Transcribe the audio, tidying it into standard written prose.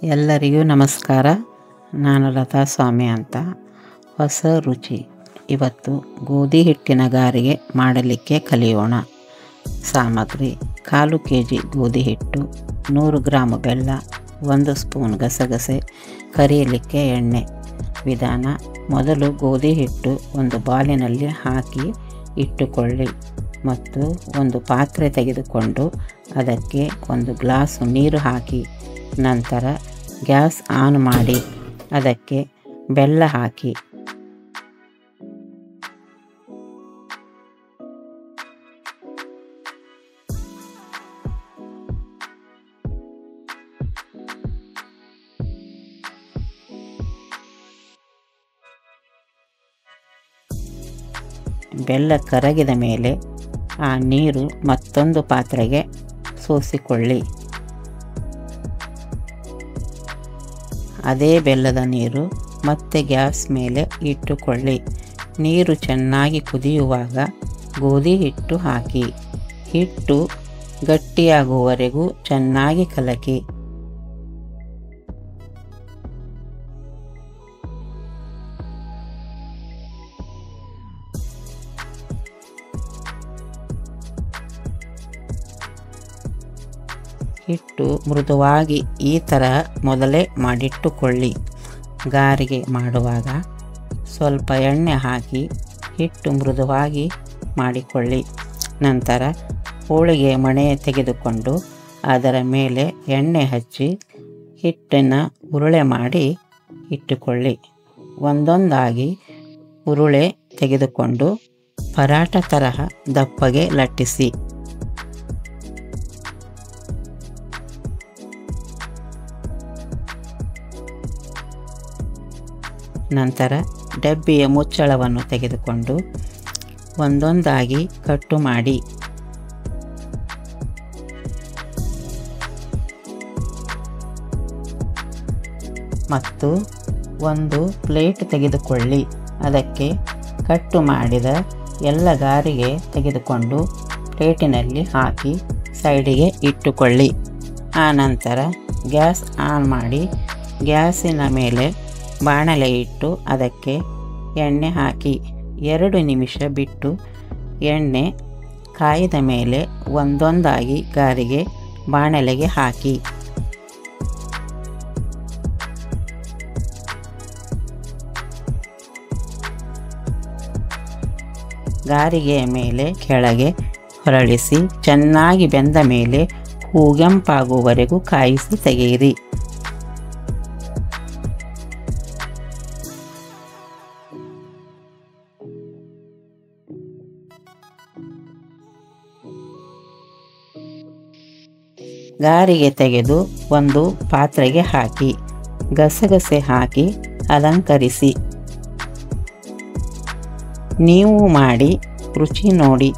ಎಲ್ಲರಿಗೂ ನಮಸ್ಕಾರ. ನಾನು ಲತಾ ಸ್ವಾಮಿ ಅಂತ. ಹೊಸ ರುಚಿ. ಇವತ್ತು ಗೋಧಿ ಹಿಟ್ಟಿನ ಗಾರಿಗೆ ಮಾಡಲಿಕ್ಕೆ ಕಲಿಯೋಣ. ಸಾಮಗ್ರಿ: 1/4 kg ಗೋಧಿ ಹಿಟ್ಟು, 100 ಗ್ರಾಂ ಬೆಲ್ಲ, 1 ಸ್ಪೂನ್ ಗಸಗಸೆ, ಕರಿಯಲಿಕ್ಕೆ ಎಣ್ಣೆ. ವಿಧಾನ: ಮೊದಲು ಗೋಧಿ ಹಿಟ್ಟು ಒಂದು ಬೌಲಿನಲ್ಲಿ ಹಾಕಿ ಇಟ್ಟುಕೊಳ್ಳಿ ಮತ್ತು ಒಂದು ಪಾತ್ರೆ ತೆಗೆದುಕೊಂಡು ಅದಕ್ಕೆ 1 ಗ್ಲಾಸ್ ನೀರು ಹಾಕಿ ನಂತರ ಗ್ಯಾಸ್ ಆನ್ ಮಾಡಿ ಅದಕ್ಕೆ ಬೆಲ್ಲ ಹಾಕಿ ಬೆಲ್ಲ ಕರಗಿದ ಮೇಲೆ ಆ ನೀರು ಮತ್ತೊಂದು ಪಾತ್ರೆಗೆ ಸೋಸಿಕೊಳ್ಳಿ. ಅದೇ ಬೆಲ್ಲದ ನೀರು ಮತ್ತೆ ಗ್ಯಾಸ್ ಮೇಲೆ ಇಟ್ಟುಕೊಳ್ಳಿ. ನೀರು ಚೆನ್ನಾಗಿ ಕುದಿಯುವಾಗ ಗೋಧಿ ಹಿಟ್ಟು ಹಾಕಿ ಹಿಟ್ಟು ಗಟ್ಟಿಯಾಗುವವರೆಗೂ ಚೆನ್ನಾಗಿ ಕಲಕಿ. ಹಿಟ್ಟು ಮೃದುವಾಗಿ ಈ ತರಹ ಮೊದಲೇ ಮಾಡಿಟ್ಟುಕೊಳ್ಳಿ. ಗಾರಿಗೆ ಮಾಡುವಾಗ ಸ್ವಲ್ಪ ಎಣ್ಣೆ ಹಾಕಿ ಹಿಟ್ಟು ಮೃದುವಾಗಿ ಮಾಡಿಕೊಳ್ಳಿ. ನಂತರ ಹೋಳಿಗೆ ಮಣೆ ತೆಗೆದುಕೊಂಡು ಅದರ ಮೇಲೆ ಎಣ್ಣೆ ಹಚ್ಚಿ ಹಿಟ್ಟನ್ನು ಉರುಳೆ ಮಾಡಿ ಇಟ್ಟುಕೊಳ್ಳಿ. ಒಂದೊಂದಾಗಿ ಉರುಳೆ ತೆಗೆದುಕೊಂಡು ಪರಾಟ ತರಹ ದಪ್ಪಗೆ ಲಟ್ಟಿಸಿ. ನಂತರ ಡಬ್ಬಿಯ ಮುಚ್ಚಳವನ್ನು ತೆಗೆದುಕೊಂಡು ಒಂದೊಂದಾಗಿ ಕಟ್ಟು ಮಾಡಿ ಮತ್ತು ಒಂದು ಪ್ಲೇಟ್ ತೆಗೆದುಕೊಳ್ಳಿ. ಅದಕ್ಕೆ ಕಟ್ಟು ಮಾಡಿದ ಎಲ್ಲ ಗಾರಿಗೆ ತೆಗೆದುಕೊಂಡು ಪ್ಲೇಟಿನಲ್ಲಿ ಹಾಕಿ ಸೈಡಿಗೆ ಇಟ್ಟುಕೊಳ್ಳಿ. ಆನಂತರ ಗ್ಯಾಸ್ ಆನ್ ಮಾಡಿ ಗ್ಯಾಸಿನ ಮೇಲೆ ಬಾಣಲೆ ಇಟ್ಟು ಅದಕ್ಕೆ ಎಣ್ಣೆ ಹಾಕಿ 2 ನಿಮಿಷ ಬಿಟ್ಟು ಎಣ್ಣೆ ಕಾಯ್ದ ಮೇಲೆ ಒಂದೊಂದಾಗಿ ಗಾರಿಗೆ ಬಾಣಲೆಗೆ ಹಾಕಿ. ಗಾರಿಗೆಯ ಮೇಲೆ ಕೆಳಗೆ ಹೊರಳಿಸಿ ಚೆನ್ನಾಗಿ ಬೆಂದ ಮೇಲೆ ಹೂಗೆಂಪಾಗುವವರೆಗೂ ಕಾಯಿಸಿ ತೆಗೆಯಿರಿ. ಗಾರಿಗೆ ತೆಗೆದು ಒಂದು ಪಾತ್ರೆಗೆ ಹಾಕಿ ಗಸಗಸೆ ಹಾಕಿ ಅಲಂಕರಿಸಿ. ನೀವು ಮಾಡಿ ರುಚಿ ನೋಡಿ.